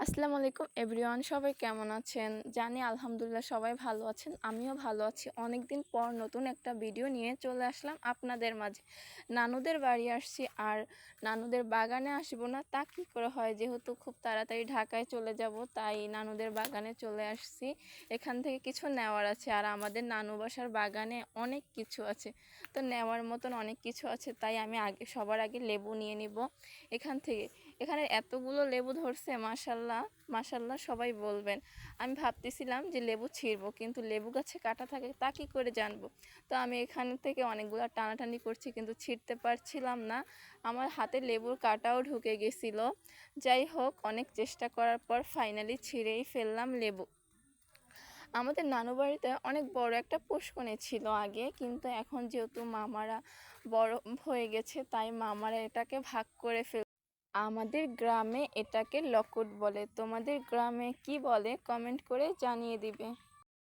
আসসালামু আলাইকুম এভরিওয়ান, সবাই কেমন আছেন? জানি আলহামদুলিল্লাহ সবাই ভালো আছেন। আমিও ভালো আছি। অনেকদিন পর নতুন একটা ভিডিও নিয়ে চলে আসলাম আপনাদের মাঝে। নানুদের বাড়ি আসছি, আর নানুদের বাগানে আসবো না তা কী করে হয়, যেহেতু খুব তাড়াতাড়ি ঢাকায় চলে যাব, তাই নানুদের বাগানে চলে আসছি। এখান থেকে কিছু নেওয়ার আছে, আর আমাদের নানু বাসার বাগানে অনেক কিছু আছে, তো নেওয়ার মতন অনেক কিছু আছে, তাই আমি সবার আগে লেবু নিয়ে নিব এখান থেকে। এখানে এতগুলো লেবু ধরছে, মাশাল্লাহ মাশাল্লাহ সবাই বলবেন। আমি ভাবতেছিলাম যে লেবু ছিঁড়বো, কিন্তু লেবু গাছে কাটা থাকে তা কী করে জানবো। তো আমি এখান থেকে অনেকগুলো টানাটানি করছি, কিন্তু ছিঁড়তে পারছিলাম না। আমার হাতে লেবুর কাটাও ঢুকে গেছিল। যাই হোক, অনেক চেষ্টা করার পর ফাইনালি ছিঁড়েই ফেললাম লেবু। আমাদের নানু বাড়িতে অনেক বড় একটা পুষ্করণী ছিল আগে, কিন্তু এখন যেহেতু মামারা বড় হয়ে গেছে, তাই মামারা এটাকে ভাগ করে আমাদের গ্রামে এটাকে লকট বলে। তোমাদের গ্রামে কি বলে কমেন্ট করে জানিয়ে দিবে।